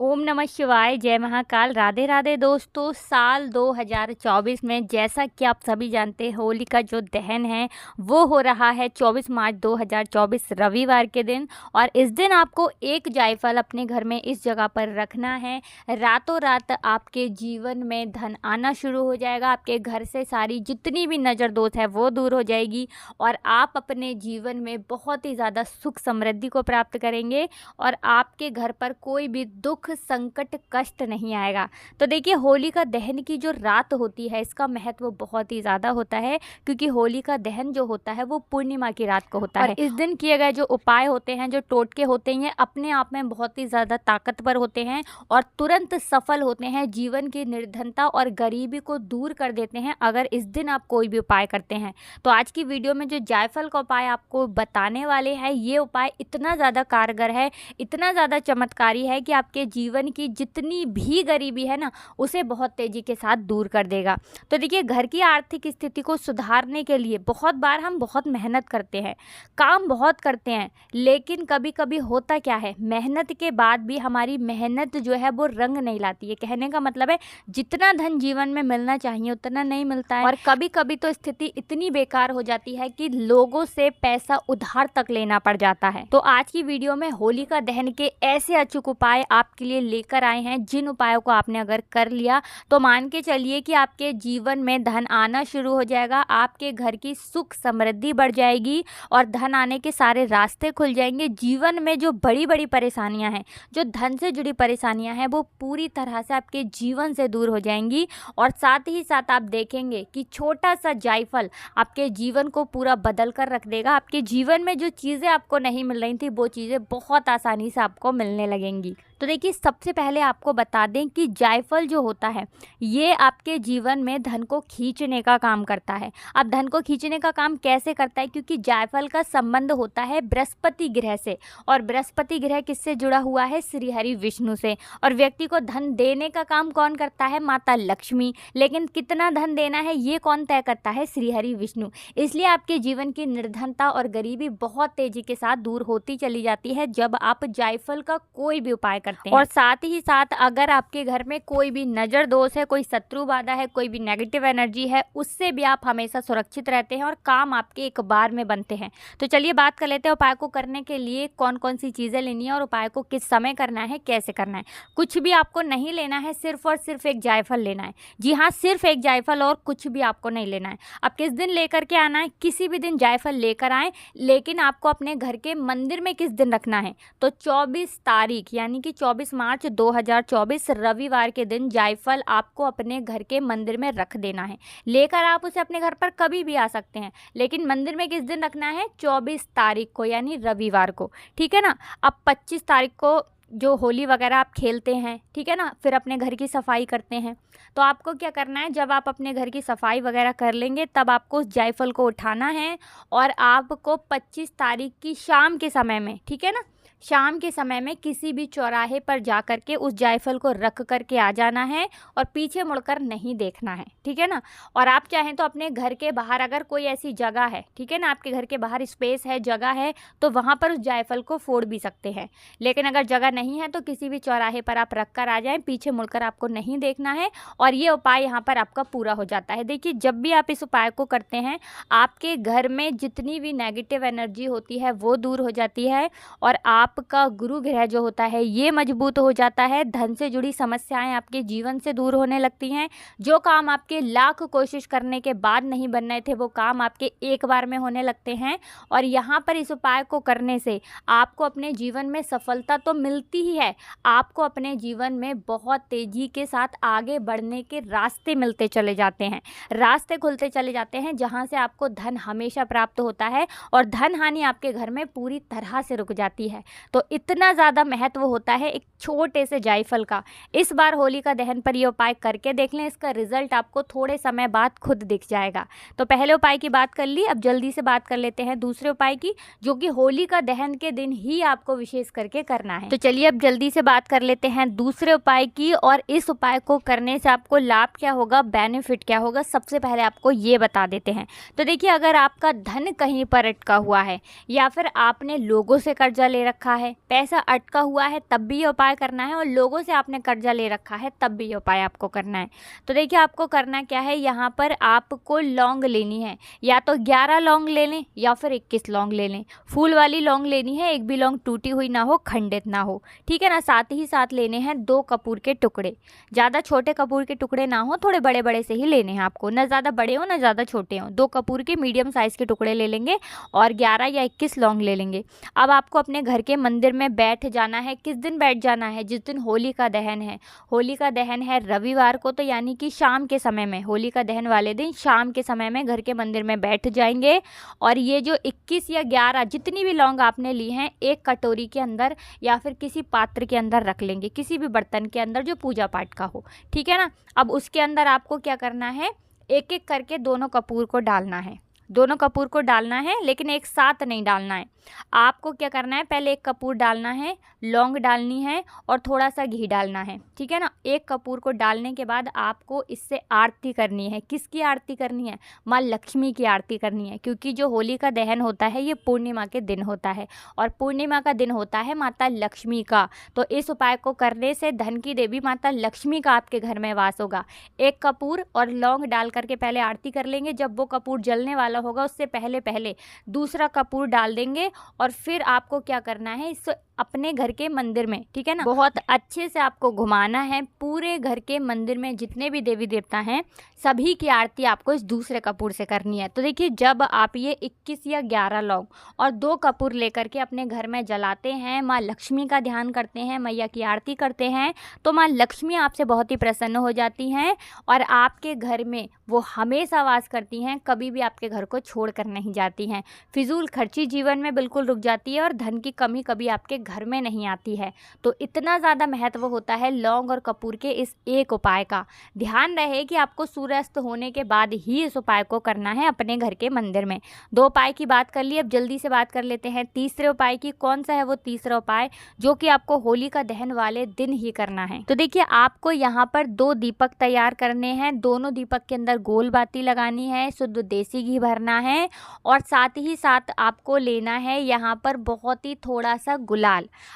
ओम नमः शिवाय, जय महाकाल, राधे राधे दोस्तों। साल 2024 में जैसा कि आप सभी जानते हैं, होली का जो दहन है वो हो रहा है 24 मार्च 2024 रविवार के दिन। और इस दिन आपको एक जायफल अपने घर में इस जगह पर रखना है। रातों रात आपके जीवन में धन आना शुरू हो जाएगा। आपके घर से सारी जितनी भी नज़र दोष है वो दूर हो जाएगी और आप अपने जीवन में बहुत ही ज़्यादा सुख समृद्धि को प्राप्त करेंगे और आपके घर पर कोई भी दुख संकट कष्ट नहीं आएगा। तो देखिए, होली का दहन की जो रात होती है इसका महत्व बहुत ही ज़्यादा होता है, क्योंकि होली का दहन जो होता है वो पूर्णिमा की रात को होता है। और इस दिन किए गए जो उपाय होते हैं, जो टोटके होते हैं, अपने आप में बहुत ही ज़्यादा ताकतवर होते हैं और तुरंत सफल होते हैं। जीवन की निर्धनता और गरीबी को दूर कर देते हैं अगर इस दिन आप कोई भी उपाय करते हैं। तो आज की वीडियो में जो जायफल का उपाय आपको बताने वाले हैं, ये उपाय इतना ज़्यादा कारगर है, इतना ज़्यादा चमत्कारी है कि आपके जीवन की जितनी भी गरीबी है ना, उसे बहुत तेज़ी के साथ दूर कर देगा। तो देखिए, घर की आर्थिक स्थिति को सुधारने के लिए बहुत बार हम बहुत मेहनत करते हैं, काम बहुत करते हैं, लेकिन कभी कभी होता क्या है, मेहनत के बाद भी हमारी मेहनत जो है वो रंग नहीं लाती है। कहने का मतलब है, जितना धन जीवन में मिलना चाहिए उतना नहीं मिलता है। और कभी कभी तो स्थिति इतनी बेकार हो जाती है कि लोगों से पैसा उधार तक लेना पड़ जाता है। तो आज की वीडियो में होली का दहन के ऐसे अचूक उपाय आपके लिए लेकर आए हैं, जिन उपायों को आपने अगर कर लिया तो मान के चलिए कि आपके जीवन में धन आना शुरू हो जाएगा, आपके घर की सुख समृद्धि बढ़ जाएगी और धन आने के सारे रास्ते खुल जाएंगे। जीवन में जो बड़ी बड़ी परेशानियां हैं, जो धन से जुड़ी परेशानियां हैं, वो पूरी तरह से आपके जीवन से दूर हो जाएंगी। और साथ ही साथ आप देखेंगे कि छोटा सा जायफल आपके जीवन को पूरा बदल कर रख देगा। आपके जीवन में जो चीज़ें आपको नहीं मिल रही थी वो चीज़ें बहुत आसानी से आपको मिलने लगेंगी। तो देखिए, सबसे पहले आपको बता दें कि जायफल जो होता है ये आपके जीवन में धन को खींचने का काम करता है। अब धन को खींचने का काम कैसे करता है, क्योंकि जायफल का संबंध होता है बृहस्पति ग्रह से, और बृहस्पति ग्रह किससे जुड़ा हुआ है, श्री हरि विष्णु से। और व्यक्ति को धन देने का काम कौन करता है, माता लक्ष्मी। लेकिन कितना धन देना है ये कौन तय करता है, श्री हरि विष्णु। इसलिए आपके जीवन की निर्धनता और गरीबी बहुत तेजी के साथ दूर होती चली जाती है जब आप जायफल का कोई भी उपाय करते हैं। और साथ ही साथ अगर आपके घर में कोई भी नज़र दोष है, कोई शत्रु बाधा है, कोई भी नेगेटिव एनर्जी है, उससे भी आप हमेशा सुरक्षित रहते हैं और काम आपके एक बार में बनते हैं। तो चलिए बात कर लेते हैं उपाय को करने के लिए कौन कौन सी चीज़ें लेनी है और उपाय को किस समय करना है, कैसे करना है। कुछ भी आपको नहीं लेना है, सिर्फ और सिर्फ एक जायफल लेना है। जी हाँ, सिर्फ एक जायफल, और कुछ भी आपको नहीं लेना है। अब किस दिन लेकर के आना है, किसी भी दिन जायफल लेकर आएँ, लेकिन आपको अपने घर के मंदिर में किस दिन रखना है, तो 24 तारीख यानी कि 24 मार्च 2024 रविवार के दिन जायफल आपको अपने घर के मंदिर में रख देना है। लेकर आप उसे अपने घर पर कभी भी आ सकते हैं, लेकिन मंदिर में किस दिन रखना है, 24 तारीख को यानी रविवार को, ठीक है ना। अब 25 तारीख को जो होली वगैरह आप खेलते हैं, ठीक है ना, फिर अपने घर की सफाई करते हैं। तो आपको क्या करना है, जब आप अपने घर की सफाई वगैरह कर लेंगे तब आपको उस जायफल को उठाना है और आपको 25 तारीख की शाम के समय में, ठीक है ना, शाम के समय में किसी भी चौराहे पर जा कर के उस जायफल को रख करके आ जाना है और पीछे मुड़कर नहीं देखना है, ठीक है ना। और आप चाहें तो अपने घर के बाहर अगर कोई ऐसी जगह है, ठीक है ना, आपके घर के बाहर स्पेस है, जगह है, तो वहाँ पर उस जायफल को फोड़ भी सकते हैं। लेकिन अगर जगह नहीं है तो किसी भी चौराहे पर आप रख कर आ जाएँ, पीछे मुड़कर आपको नहीं देखना है और ये उपाय यहाँ पर आपका पूरा हो जाता है। देखिए, जब भी आप इस उपाय को करते हैं, आपके घर में जितनी भी नेगेटिव एनर्जी होती है वो दूर हो जाती है और आपका गुरु ग्रह जो होता है ये मजबूत हो जाता है। धन से जुड़ी समस्याएं आपके जीवन से दूर होने लगती हैं। जो काम आपके लाख कोशिश करने के बाद नहीं बन रहे थे वो काम आपके एक बार में होने लगते हैं। और यहाँ पर इस उपाय को करने से आपको अपने जीवन में सफलता तो मिलती ही है, आपको अपने जीवन में बहुत तेजी के साथ आगे बढ़ने के रास्ते मिलते चले जाते हैं, रास्ते खुलते चले जाते हैं, जहाँ से आपको धन हमेशा प्राप्त होता है और धन हानि आपके घर में पूरी तरह से रुक जाती है। तो इतना ज़्यादा महत्व होता है एक छोटे से जायफल का। इस बार होली का दहन पर ये उपाय करके देख लें, इसका रिजल्ट आपको थोड़े समय बाद खुद दिख जाएगा। तो पहले उपाय की बात कर ली, अब जल्दी से बात कर लेते हैं दूसरे उपाय की, जो कि होली का दहन के दिन ही आपको विशेष करके करना है। तो चलिए अब जल्दी से बात कर लेते हैं दूसरे उपाय की, और इस उपाय को करने से आपको लाभ क्या होगा, बेनिफिट क्या होगा, सबसे पहले आपको ये बता देते हैं। तो देखिए, अगर आपका धन कहीं पर अटका हुआ है या फिर आपने लोगों से कर्जा ले रखा रखा है, पैसा अटका हुआ है, तब भी ये उपाय करना है, और लोगों से आपने कर्जा ले रखा है तब भी ये उपाय आपको करना है। तो देखिए आपको करना क्या है, यहाँ पर आपको लौंग लेनी है, या तो 11 लौंग ले लें या फिर 21 लौंग ले लें। फूल वाली लौंग लेनी है, एक भी लौंग टूटी हुई ना हो, खंडित ना हो, ठीक है ना। साथ ही साथ लेने हैं 2 कपूर के टुकड़े, ज़्यादा छोटे कपूर के टुकड़े ना हो, थोड़े बड़े बड़े से ही लेने हैं आपको, ना ज़्यादा बड़े हो ना ज़्यादा छोटे हो। 2 कपूर के मीडियम साइज़ के टुकड़े ले लेंगे और 11 या 21 लौंग ले लेंगे। अब आपको अपने घर के मंदिर में बैठ जाना है। किस दिन बैठ जाना है? जिस दिन होली का दहन है। होली का दहन है रविवार को, तो यानी कि शाम के समय में, होली का दहन वाले दिन शाम के समय में घर के मंदिर में बैठ जाएंगे। और ये जो 21 या 11 जितनी भी लौंग आपने ली हैं, एक कटोरी के अंदर या फिर किसी पात्र के अंदर रख लेंगे, किसी भी बर्तन के अंदर जो पूजा पाठ का हो, ठीक है ना। अब उसके अंदर आपको क्या करना है, एक एक करके दोनों कपूर को डालना है। दोनों कपूर को डालना है, लेकिन एक साथ नहीं डालना है। आपको क्या करना है, पहले एक कपूर डालना है, लौंग डालनी है और थोड़ा सा घी डालना है, ठीक है ना। एक कपूर को डालने के बाद आपको इससे आरती करनी है। किसकी आरती करनी है? माँ लक्ष्मी की आरती करनी है, क्योंकि जो होली का दहन होता है ये पूर्णिमा के दिन होता है, और पूर्णिमा का दिन होता है माता लक्ष्मी का। तो इस उपाय को करने से धन की देवी माता लक्ष्मी का आपके घर में वास होगा। एक कपूर और लौंग डाल करके पहले आरती कर लेंगे। जब वो कपूर जलने वाला होगा उससे पहले पहले दूसरा कपूर डाल देंगे, और फिर आपको क्या करना है, इस अपने घर के मंदिर में, ठीक है ना, बहुत अच्छे से आपको घुमाना है। पूरे घर के मंदिर में जितने भी देवी देवता हैं सभी की आरती आपको इस दूसरे कपूर से करनी है। तो देखिए जब आप ये 21 या 11 लौंग और 2 कपूर लेकर के अपने घर में जलाते हैं, माँ लक्ष्मी का ध्यान करते हैं, मैया की आरती करते हैं, तो माँ लक्ष्मी आपसे बहुत ही प्रसन्न हो जाती हैं और आपके घर में वो हमेशा वास करती हैं, कभी भी आपके घर को छोड़ कर नहीं जाती हैं। फिजूल खर्ची जीवन में बिल्कुल रुक जाती है और धन की कमी कभी आपके घर में नहीं आती है। तो इतना ज़्यादा महत्व होता है लौंग और कपूर के इस एक उपाय का। ध्यान रहे कि आपको सूर्यास्त होने के बाद ही इस उपाय को करना है अपने घर के मंदिर में। 2 उपाय की बात कर ली, अब जल्दी से बात कर लेते हैं तीसरे उपाय की। कौन सा है वो तीसरा उपाय जो कि आपको होली का दहन वाले दिन ही करना है? तो देखिए आपको यहाँ पर 2 दीपक तैयार करने हैं। दोनों दीपक के अंदर गोल बाती लगानी है, शुद्ध देसी घी भरना है, और साथ ही साथ आपको लेना है यहाँ पर बहुत ही थोड़ा सा गुलाल।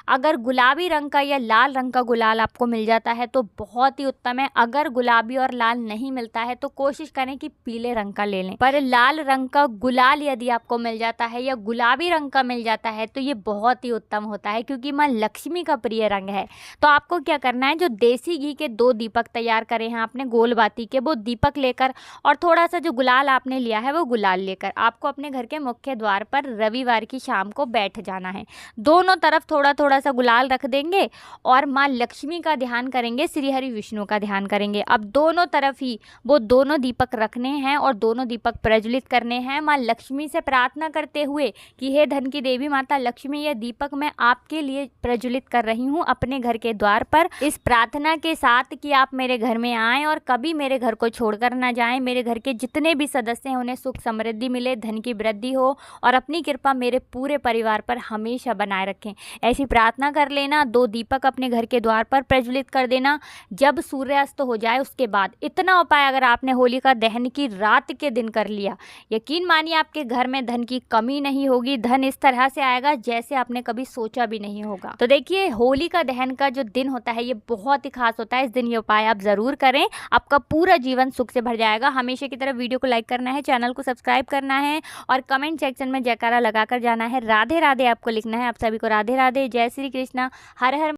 अगर गुलाबी रंग का या लाल रंग का गुलाल आपको मिल जाता है तो बहुत ही उत्तम है। अगर गुलाबी और लाल नहीं मिलता है तो कोशिश करें कि पीले रंग का ले लें। पर लाल रंग का गुलाल यदि आपको मिल जाता है या गुलाबी रंग का मिल जाता है तो ये बहुत ही उत्तम होता है, क्योंकि माँ लक्ष्मी का प्रिय रंग है। तो आपको क्या करना है, जो देसी घी के 2 दीपक तैयार करे हैं आपने गोल बाती के, वो दीपक लेकर और थोड़ा सा जो गुलाल आपने लिया है वो गुलाल लेकर आपको अपने घर के मुख्य द्वार पर रविवार की शाम को बैठ जाना है। दोनों तरफ थोड़ा थोड़ा सा गुलाल रख देंगे और माँ लक्ष्मी का ध्यान करेंगे, श्री हरि विष्णु का ध्यान करेंगे। अब दोनों तरफ ही वो दोनों दीपक रखने हैं और दोनों दीपक प्रज्वलित करने हैं, माँ लक्ष्मी से प्रार्थना करते हुए कि हे धन की देवी माता लक्ष्मी, ये दीपक मैं आपके लिए प्रज्वलित कर रही हूँ अपने घर के द्वार पर, इस प्रार्थना के साथ कि आप मेरे घर में आएँ और कभी मेरे घर को छोड़कर ना जाएं। मेरे घर के जितने भी सदस्य हैं उन्हें सुख समृद्धि मिले, धन की वृद्धि हो और अपनी कृपा मेरे पूरे परिवार पर हमेशा बनाए रखें। ऐसी प्रार्थना कर लेना। 2 दीपक अपने घर के द्वार पर प्रज्वलित कर देना। जब सूर्यास्त हो जाए उसके बाद इतना उपाय अगर आपने होली का दहन की रात के दिन कर लिया, यकीन मानिए आपके घर में धन की कमी नहीं होगी। धन इस तरह से आएगा जैसे आपने कभी सोचा भी नहीं होगा। तो देखिए होली का दहन का जो दिन होता है ये बहुत ही खास होता है। इस दिन ये उपाय आप जरूर करें, आपका पूरा जीवन सुख से भर जाएगा। हमेशा की तरह वीडियो को लाइक करना है, चैनल को सब्सक्राइब करना है और कमेंट सेक्शन में जयकारा लगाकर जाना है। राधे राधे आपको लिखना है। आप सभी को राधे राधे, जय श्री कृष्णा, हर हर